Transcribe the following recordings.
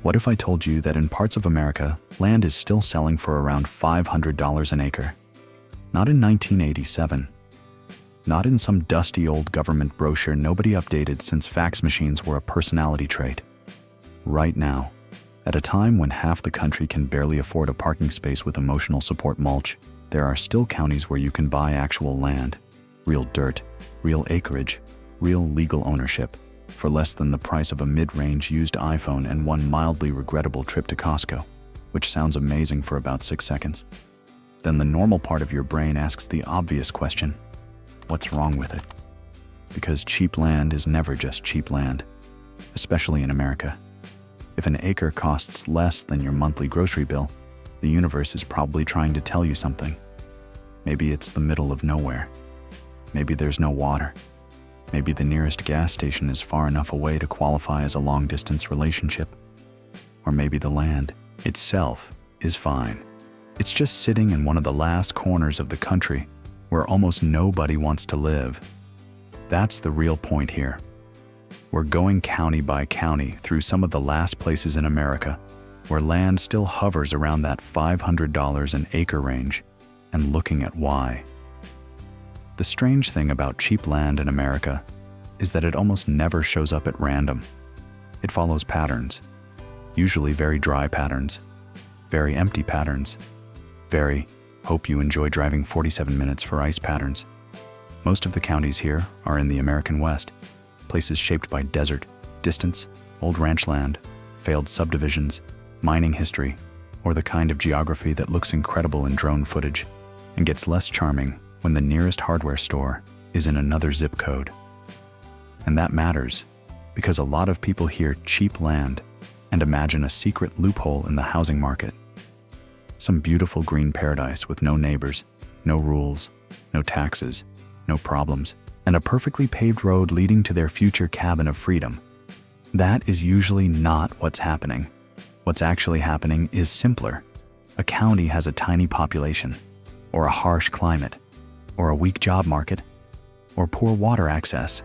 What if I told you that in parts of America, land is still selling for around $500 an acre? Not in 1987. Not in some dusty old government brochure nobody updated since fax machines were a personality trait. Right now, at a time when half the country can barely afford a parking space with emotional support mulch, there are still counties where you can buy actual land, real dirt, real acreage, real legal ownership, for less than the price of a mid-range used iPhone and one mildly regrettable trip to Costco, which sounds amazing for about 6 seconds. Then the normal part of your brain asks the obvious question, what's wrong with it? Because cheap land is never just cheap land, especially in America. If an acre costs less than your monthly grocery bill, the universe is probably trying to tell you something. Maybe it's the middle of nowhere. Maybe there's no water. Maybe the nearest gas station is far enough away to qualify as a long-distance relationship. Or maybe the land itself is fine. It's just sitting in one of the last corners of the country where almost nobody wants to live. That's the real point here. We're going county by county through some of the last places in America where land still hovers around that $500 an acre range, and looking at why. The strange thing about cheap land in America is that it almost never shows up at random. It follows patterns, usually very dry patterns, very empty patterns, very hope you enjoy driving 47 minutes for ice patterns. Most of the counties here are in the American West, places shaped by desert, distance, old ranch land, failed subdivisions, mining history, or the kind of geography that looks incredible in drone footage and gets less charming when the nearest hardware store is in another zip code. And that matters because a lot of people hear cheap land and imagine a secret loophole in the housing market. Some beautiful green paradise with no neighbors, no rules, no taxes, no problems, and a perfectly paved road leading to their future cabin of freedom. That is usually not what's happening. What's actually happening is simpler. A county has a tiny population, or a harsh climate, or a weak job market, or poor water access,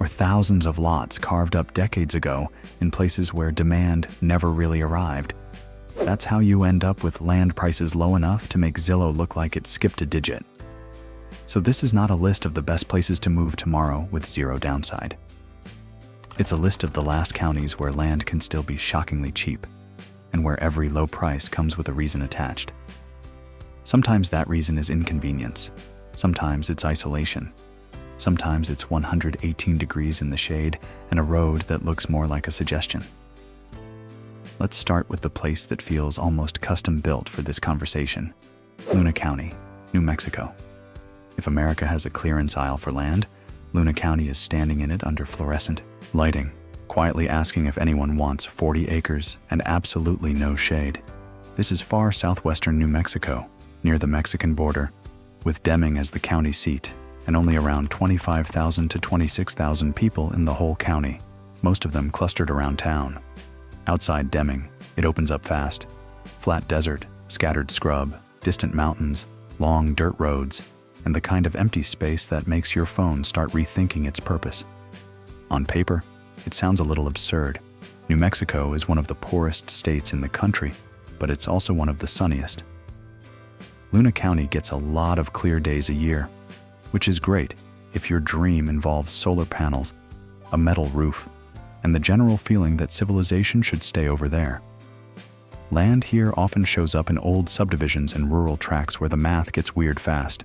or thousands of lots carved up decades ago in places where demand never really arrived. That's how you end up with land prices low enough to make Zillow look like it skipped a digit. So this is not a list of the best places to move tomorrow with zero downside. It's a list of the last counties where land can still be shockingly cheap, and where every low price comes with a reason attached. Sometimes that reason is inconvenience. Sometimes it's isolation. Sometimes it's 118 degrees in the shade and a road that looks more like a suggestion. Let's start with the place that feels almost custom-built for this conversation, Luna County, New Mexico. If America has a clearance aisle for land, Luna County is standing in it under fluorescent lighting, quietly asking if anyone wants 40 acres and absolutely no shade. This is far southwestern New Mexico, near the Mexican border, with Deming as the county seat, and only around 25,000 to 26,000 people in the whole county, most of them clustered around town. Outside Deming, it opens up fast. Flat desert, scattered scrub, distant mountains, long dirt roads, and the kind of empty space that makes your phone start rethinking its purpose. On paper, it sounds a little absurd. New Mexico is one of the poorest states in the country, but it's also one of the sunniest. Luna County gets a lot of clear days a year, which is great if your dream involves solar panels, a metal roof, and the general feeling that civilization should stay over there. Land here often shows up in old subdivisions and rural tracts where the math gets weird fast.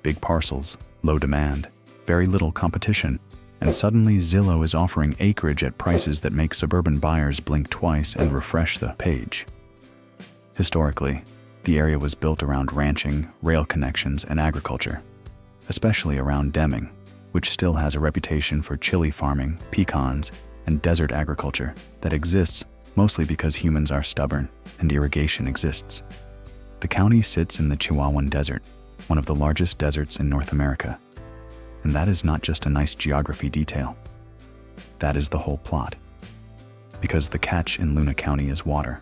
Big parcels, low demand, very little competition, and suddenly Zillow is offering acreage at prices that make suburban buyers blink twice and refresh the page. Historically, the area was built around ranching, rail connections, and agriculture, especially around Deming, which still has a reputation for chili farming, pecans, and desert agriculture that exists mostly because humans are stubborn and irrigation exists. The county sits in the Chihuahuan Desert, one of the largest deserts in North America. And that is not just a nice geography detail. That is the whole plot. Because the catch in Luna County is water.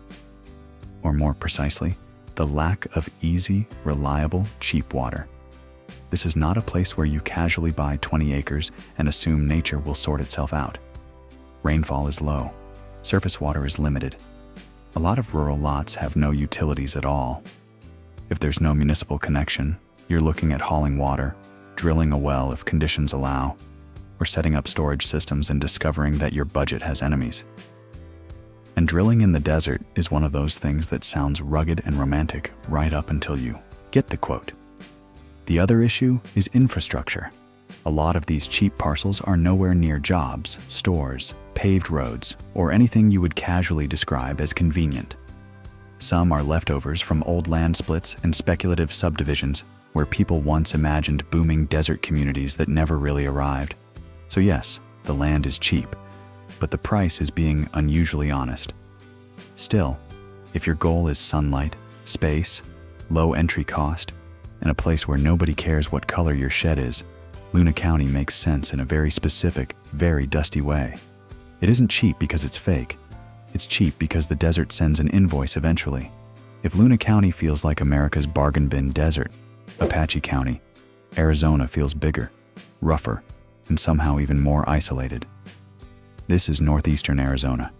Or more precisely, the lack of easy, reliable, cheap water. This is not a place where you casually buy 20 acres and assume nature will sort itself out. Rainfall is low, surface water is limited, A lot of rural lots have no utilities at all. If there's no municipal connection, you're looking at hauling water, drilling a well if conditions allow, or setting up storage systems and discovering that your budget has enemies. And drilling in the desert is one of those things that sounds rugged and romantic right up until you get the quote. The other issue is infrastructure. A lot of these cheap parcels are nowhere near jobs, stores, paved roads, or anything you would casually describe as convenient. Some are leftovers from old land splits and speculative subdivisions where people once imagined booming desert communities that never really arrived. So yes, the land is cheap, but the price is being unusually honest. Still, if your goal is sunlight, space, low entry cost, and a place where nobody cares what color your shed is, Luna County makes sense in a very specific, very dusty way. It isn't cheap because it's fake. It's cheap because the desert sends an invoice eventually. If Luna County feels like America's bargain bin desert, Apache County, Arizona feels bigger, rougher, and somehow even more isolated. This is northeastern Arizona,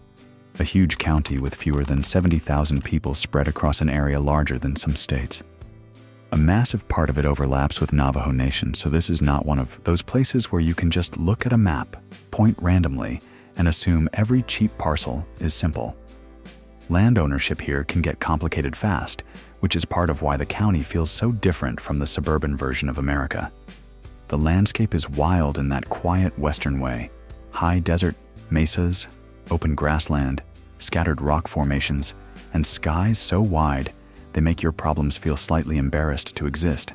a huge county with fewer than 70,000 people spread across an area larger than some states. A massive part of it overlaps with Navajo Nation, so this is not one of those places where you can just look at a map, point randomly, and assume every cheap parcel is simple. Land ownership here can get complicated fast, which is part of why the county feels so different from the suburban version of America. The landscape is wild in that quiet western way. High desert, mesas, open grassland, scattered rock formations, and skies so wide they make your problems feel slightly embarrassed to exist.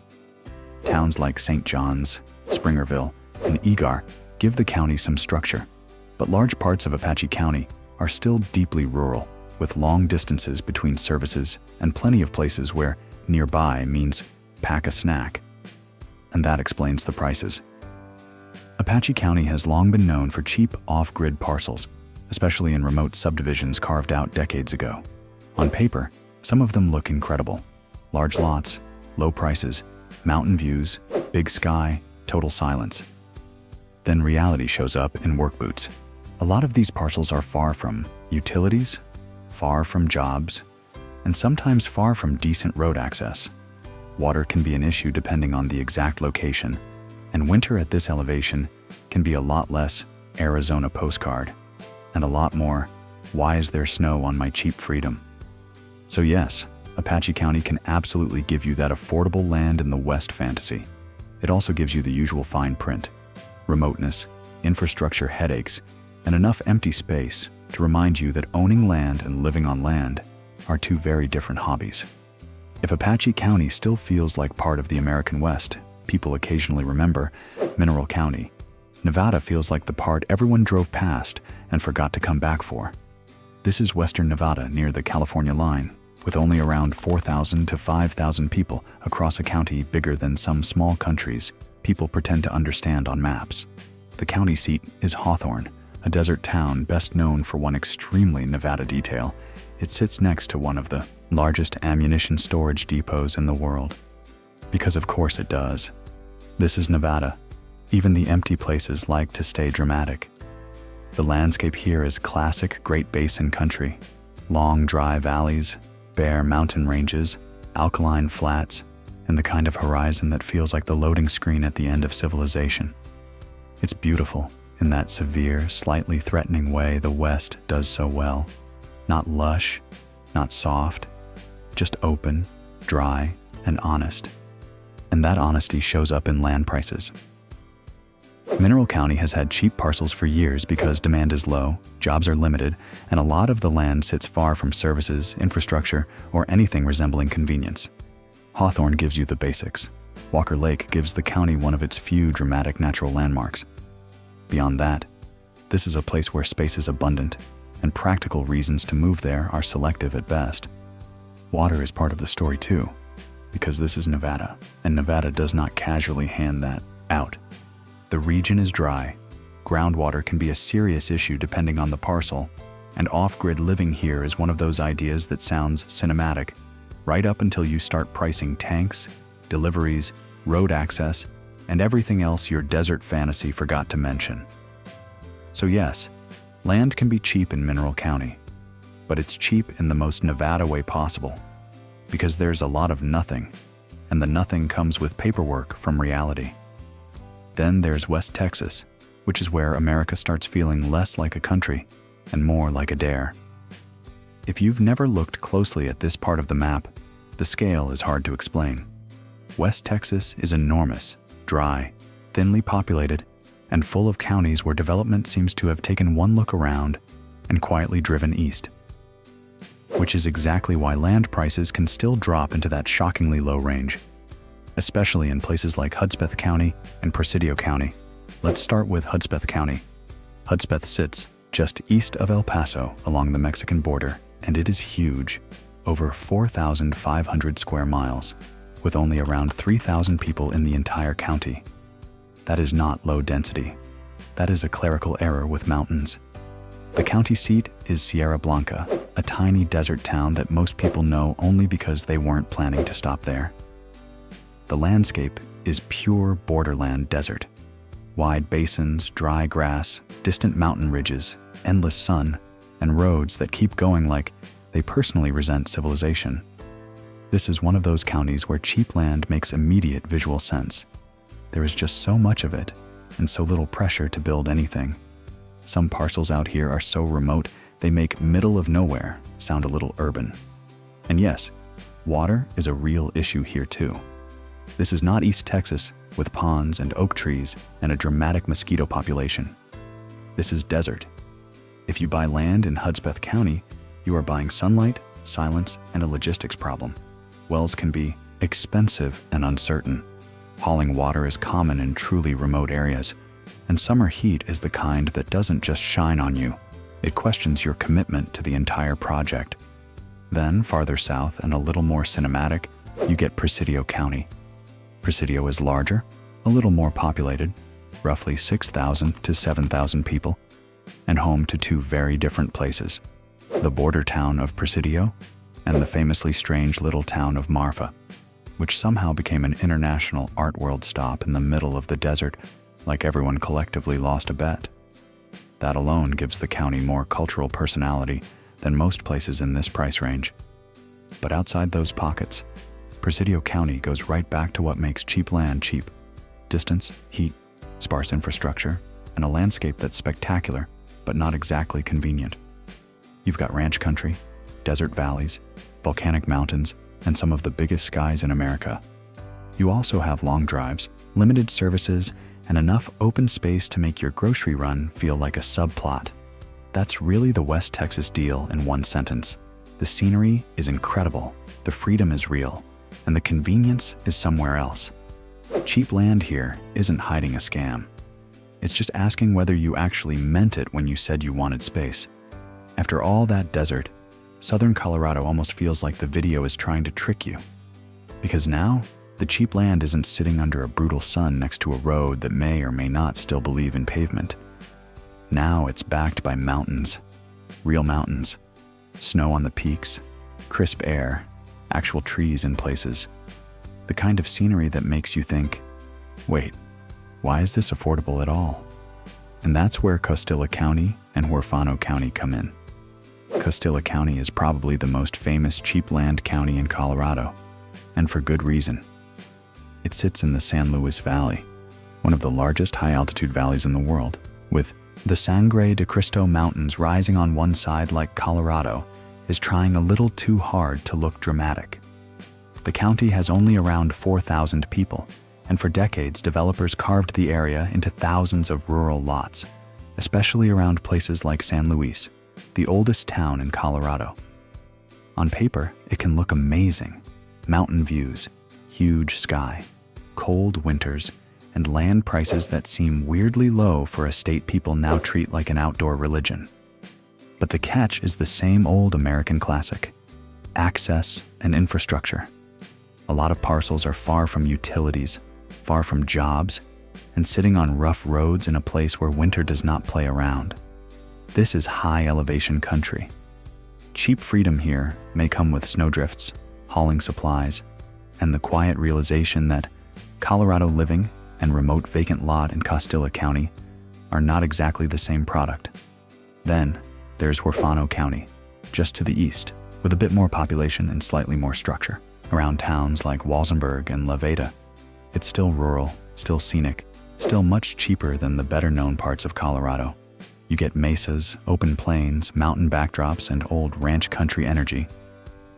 Towns like St. John's, Springerville, and Egar give the county some structure, but large parts of Apache County are still deeply rural, with long distances between services and plenty of places where nearby means pack a snack. And that explains the prices. Apache County has long been known for cheap off-grid parcels, especially in remote subdivisions carved out decades ago. On paper, some of them look incredible. Large lots, low prices, mountain views, big sky, total silence. Then reality shows up in work boots. A lot of these parcels are far from utilities, far from jobs, and sometimes far from decent road access. Water can be an issue depending on the exact location, and winter at this elevation can be a lot less Arizona postcard, and a lot more, why is there snow on my cheap freedom? So yes, Apache County can absolutely give you that affordable land in the West fantasy. It also gives you the usual fine print, remoteness, infrastructure headaches, and enough empty space to remind you that owning land and living on land are two very different hobbies. If Apache County still feels like part of the American West, people occasionally remember Mineral County. Nevada feels like the part everyone drove past and forgot to come back for. This is western Nevada near the California line, with only around 4,000 to 5,000 people across a county bigger than some small countries people pretend to understand on maps. The county seat is Hawthorne, a desert town best known for one extremely Nevada detail. It sits next to one of the largest ammunition storage depots in the world. Because of course it does. This is Nevada. Even the empty places like to stay dramatic. The landscape here is classic Great Basin country. Long dry valleys, bare mountain ranges, alkaline flats, and the kind of horizon that feels like the loading screen at the end of civilization. It's beautiful in that severe, slightly threatening way the West does so well. Not lush, not soft, just open, dry, and honest. And that honesty shows up in land prices. Mineral County has had cheap parcels for years because demand is low, jobs are limited, and a lot of the land sits far from services, infrastructure, or anything resembling convenience. Hawthorne gives you the basics. Walker Lake gives the county one of its few dramatic natural landmarks. Beyond that, this is a place where space is abundant, and practical reasons to move there are selective at best. Water is part of the story too, because this is Nevada, and Nevada does not casually hand that out. The region is dry, groundwater can be a serious issue depending on the parcel, and off-grid living here is one of those ideas that sounds cinematic, right up until you start pricing tanks, deliveries, road access, and everything else your desert fantasy forgot to mention. So yes, land can be cheap in Mineral County, but it's cheap in the most Nevada way possible, because there's a lot of nothing, and the nothing comes with paperwork from reality. Then there's West Texas, which is where America starts feeling less like a country and more like a dare. If you've never looked closely at this part of the map, the scale is hard to explain. West Texas is enormous, dry, thinly populated, and full of counties where development seems to have taken one look around and quietly driven east. Which is exactly why land prices can still drop into that shockingly low range, especially in places like Hudspeth County and Presidio County. Let's start with Hudspeth County. Hudspeth sits just east of El Paso along the Mexican border, and it is huge, over 4,500 square miles, with only around 3,000 people in the entire county. That is not low density. That is a clerical error with mountains. The county seat is Sierra Blanca, a tiny desert town that most people know only because they weren't planning to stop there. The landscape is pure borderland desert. Wide basins, dry grass, distant mountain ridges, endless sun, and roads that keep going like they personally resent civilization. This is one of those counties where cheap land makes immediate visual sense. There is just so much of it, and so little pressure to build anything. Some parcels out here are so remote, they make middle of nowhere sound a little urban. And yes, water is a real issue here too. This is not East Texas, with ponds and oak trees and a dramatic mosquito population. This is desert. If you buy land in Hudspeth County, you are buying sunlight, silence, and a logistics problem. Wells can be expensive and uncertain. Hauling water is common in truly remote areas, and summer heat is the kind that doesn't just shine on you. It questions your commitment to the entire project. Then, farther south and a little more cinematic, you get Presidio County. Presidio is larger, a little more populated, roughly 6,000 to 7,000 people, and home to two very different places, the border town of Presidio and the famously strange little town of Marfa, which somehow became an international art world stop in the middle of the desert, like everyone collectively lost a bet. That alone gives the county more cultural personality than most places in this price range. But outside those pockets, Presidio County goes right back to what makes cheap land cheap: distance, heat, sparse infrastructure, and a landscape that's spectacular, but not exactly convenient. You've got ranch country, desert valleys, volcanic mountains, and some of the biggest skies in America. You also have long drives, limited services, and enough open space to make your grocery run feel like a subplot. That's really the West Texas deal in one sentence. The scenery is incredible, the freedom is real, and the convenience is somewhere else. Cheap land here isn't hiding a scam. It's just asking whether you actually meant it when you said you wanted space. After all that desert, southern Colorado almost feels like the video is trying to trick you. Because now, the cheap land isn't sitting under a brutal sun next to a road that may or may not still believe in pavement. Now it's backed by mountains, real mountains, snow on the peaks, crisp air, actual trees in places. The kind of scenery that makes you think, wait, why is this affordable at all? And that's where Costilla County and Huerfano County come in. Costilla County is probably the most famous cheap land county in Colorado, and for good reason. It sits in the San Luis Valley, one of the largest high-altitude valleys in the world, with the Sangre de Cristo Mountains rising on one side like Colorado is trying a little too hard to look dramatic. The county has only around 4,000 people, and for decades developers carved the area into thousands of rural lots, especially around places like San Luis, the oldest town in Colorado. On paper, it can look amazing. Mountain views, huge sky, cold winters, and land prices that seem weirdly low for a state people now treat like an outdoor religion. But the catch is the same old American classic: access and infrastructure. A lot of parcels are far from utilities, far from jobs, and sitting on rough roads in a place where winter does not play around. This is high elevation country. Cheap freedom here may come with snowdrifts, hauling supplies, and the quiet realization that Colorado living and remote vacant lot in Costilla County are not exactly the same product. Then there's Huerfano County, just to the east, with a bit more population and slightly more structure. Around towns like Walsenburg and La Veta, it's still rural, still scenic, still much cheaper than the better-known parts of Colorado. You get mesas, open plains, mountain backdrops, and old ranch country energy.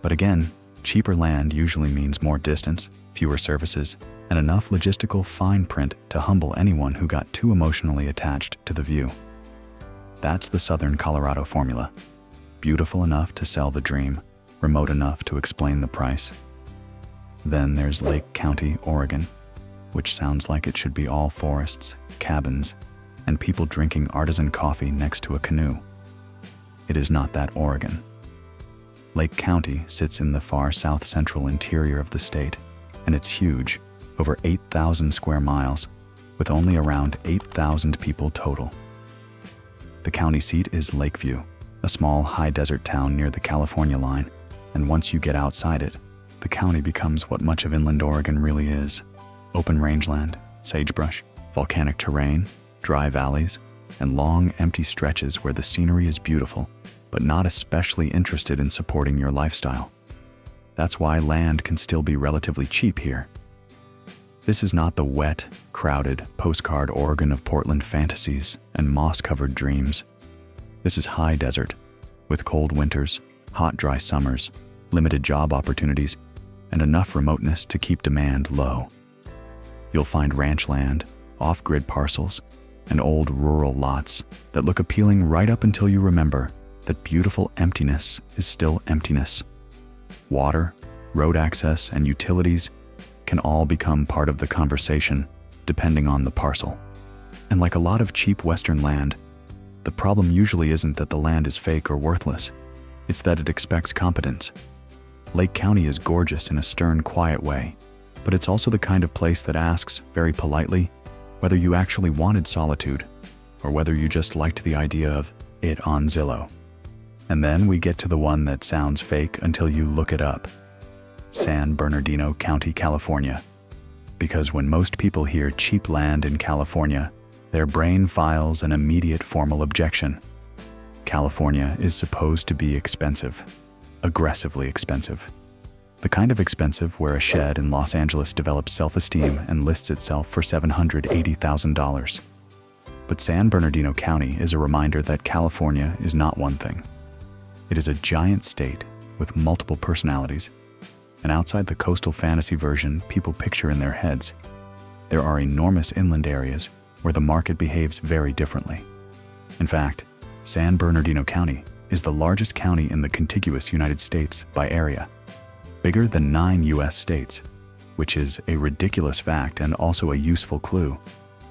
But again, cheaper land usually means more distance, fewer services, and enough logistical fine print to humble anyone who got too emotionally attached to the view. That's the Southern Colorado formula. Beautiful enough to sell the dream, remote enough to explain the price. Then there's Lake County, Oregon, which sounds like it should be all forests, cabins, and people drinking artisan coffee next to a canoe. It is not that Oregon. Lake County sits in the far south-central interior of the state, and it's huge, over 8,000 square miles, with only around 8,000 people total. The county seat is Lakeview, a small high-desert town near the California line, and once you get outside it, the county becomes what much of inland Oregon really is: open rangeland, sagebrush, volcanic terrain, dry valleys, and long, empty stretches where the scenery is beautiful, but not especially interested in supporting your lifestyle. That's why land can still be relatively cheap here. This is not the wet, crowded, postcard Oregon of Portland fantasies and moss-covered dreams. This is high desert, with cold winters, hot, dry summers, limited job opportunities, and enough remoteness to keep demand low. You'll find ranch land, off-grid parcels, and old rural lots that look appealing right up until you remember that beautiful emptiness is still emptiness. Water, road access, and utilities can all become part of the conversation depending on the parcel. And like a lot of cheap Western land, the problem usually isn't that the land is fake or worthless. It's that it expects competence. Lake County is gorgeous in a stern, quiet way, but it's also the kind of place that asks, very politely, whether you actually wanted solitude or whether you just liked the idea of it on Zillow. And then we get to the one that sounds fake until you look it up: San Bernardino County, California. Because when most people hear cheap land in California, their brain files an immediate formal objection. California is supposed to be expensive, aggressively expensive. The kind of expensive where a shed in Los Angeles develops self-esteem and lists itself for $780,000. But San Bernardino County is a reminder that California is not one thing. It is a giant state with multiple personalities, and outside the coastal fantasy version people picture in their heads, there are enormous inland areas where the market behaves very differently. In fact, San Bernardino County is the largest county in the contiguous United States by area, bigger than 9 US states, which is a ridiculous fact and also a useful clue,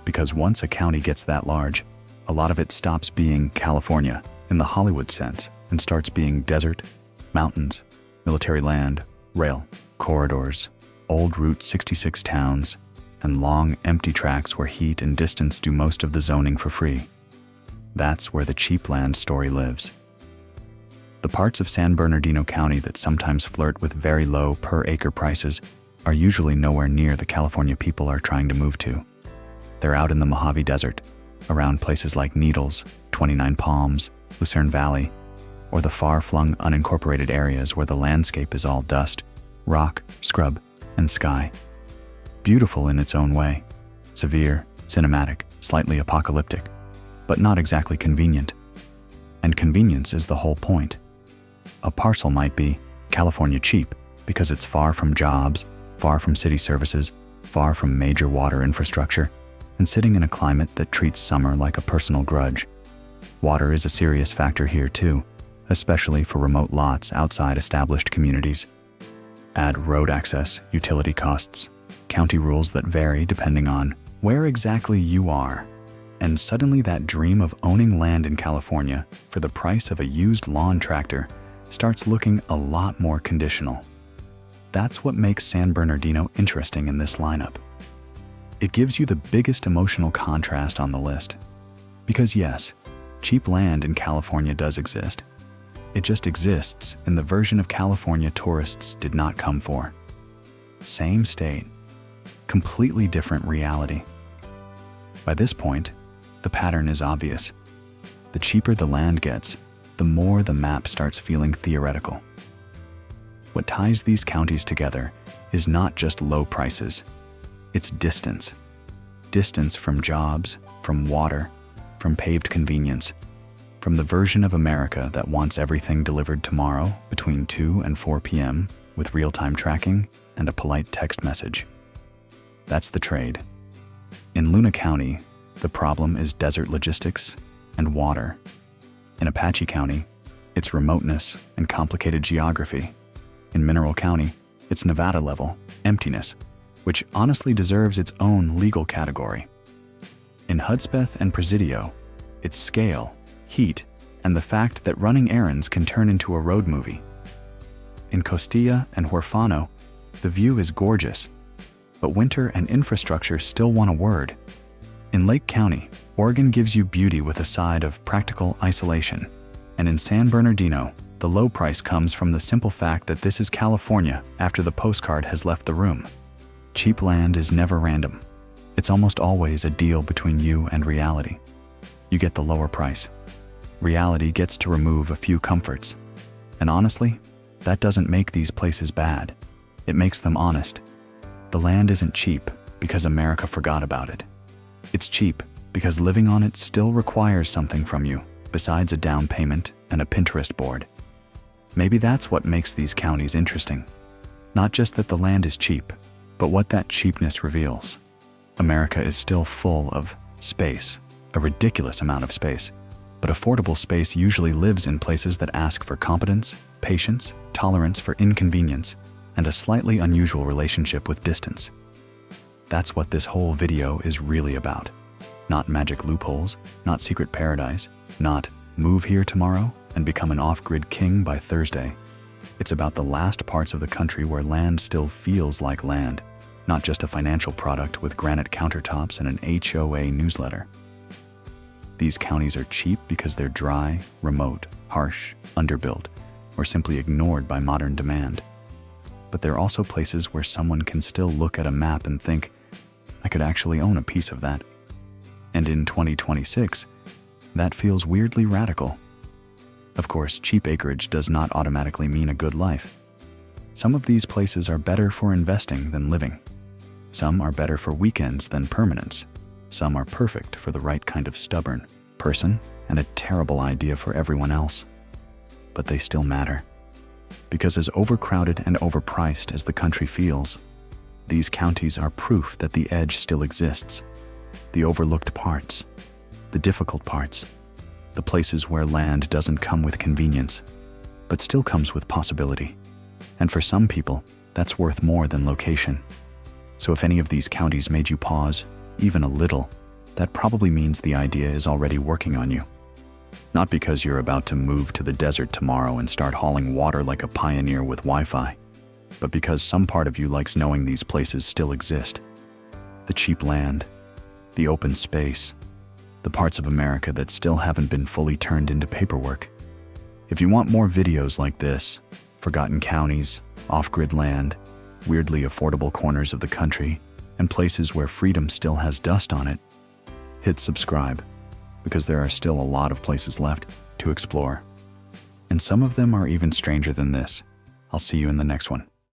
because once a county gets that large, a lot of it stops being California in the Hollywood sense and starts being desert, mountains, military land, rail, corridors, old Route 66 towns, and long, empty tracts where heat and distance do most of the zoning for free. That's where the cheap land story lives. The parts of San Bernardino County that sometimes flirt with very low per-acre prices are usually nowhere near the California people are trying to move to. They're out in the Mojave Desert, around places like Needles, 29 Palms, Lucerne Valley, or the far-flung unincorporated areas where the landscape is all dust, rock, scrub, and sky. Beautiful in its own way, severe, cinematic, slightly apocalyptic, but not exactly convenient. And convenience is the whole point. A parcel might be California cheap because it's far from jobs, far from city services, far from major water infrastructure, and sitting in a climate that treats summer like a personal grudge. Water is a serious factor here too, especially for remote lots outside established communities. Add road access, utility costs, county rules that vary depending on where exactly you are, and suddenly that dream of owning land in California for the price of a used lawn tractor starts looking a lot more conditional. That's what makes San Bernardino interesting in this lineup. It gives you the biggest emotional contrast on the list. Because yes, cheap land in California does exist. It just exists in the version of California tourists did not come for. Same state, completely different reality. By this point, the pattern is obvious. The cheaper the land gets, the more the map starts feeling theoretical. What ties these counties together is not just low prices, it's distance. Distance from jobs, from water, from paved convenience, from the version of America that wants everything delivered tomorrow between 2 and 4 p.m. with real-time tracking and a polite text message. That's the trade. In Luna County, the problem is desert logistics and water. In Apache County, it's remoteness and complicated geography. In Mineral County, it's Nevada-level emptiness, which honestly deserves its own legal category. In Hudspeth and Presidio, it's scale, heat, and the fact that running errands can turn into a road movie. In Costilla and Huerfano, the view is gorgeous, but winter and infrastructure still want a word. In Lake County, Oregon gives you beauty with a side of practical isolation. And in San Bernardino, the low price comes from the simple fact that this is California after the postcard has left the room. Cheap land is never random. It's almost always a deal between you and reality. You get the lower price. Reality gets to remove a few comforts. And honestly, that doesn't make these places bad. It makes them honest. The land isn't cheap because America forgot about it. It's cheap because living on it still requires something from you, besides a down payment and a Pinterest board. Maybe that's what makes these counties interesting. Not just that the land is cheap, but what that cheapness reveals. America is still full of space, a ridiculous amount of space, but affordable space usually lives in places that ask for competence, patience, tolerance for inconvenience, and a slightly unusual relationship with distance. That's what this whole video is really about. Not magic loopholes, not secret paradise, not move here tomorrow and become an off-grid king by Thursday. It's about the last parts of the country where land still feels like land, not just a financial product with granite countertops and an HOA newsletter. These counties are cheap because they're dry, remote, harsh, underbuilt, or simply ignored by modern demand. But they're also places where someone can still look at a map and think, I could actually own a piece of that. And in 2026, that feels weirdly radical. Of course, cheap acreage does not automatically mean a good life. Some of these places are better for investing than living. Some are better for weekends than permanence. Some are perfect for the right kind of stubborn person and a terrible idea for everyone else. But they still matter. Because as overcrowded and overpriced as the country feels, these counties are proof that the edge still exists. The overlooked parts, the difficult parts, the places where land doesn't come with convenience, but still comes with possibility. And for some people, that's worth more than location. So if any of these counties made you pause, even a little, that probably means the idea is already working on you. Not because you're about to move to the desert tomorrow and start hauling water like a pioneer with Wi-Fi, but because some part of you likes knowing these places still exist. The cheap land, the open space, the parts of America that still haven't been fully turned into paperwork. If you want more videos like this, forgotten counties, off-grid land, weirdly affordable corners of the country, and places where freedom still has dust on it, hit subscribe, because there are still a lot of places left to explore. And some of them are even stranger than this. I'll see you in the next one.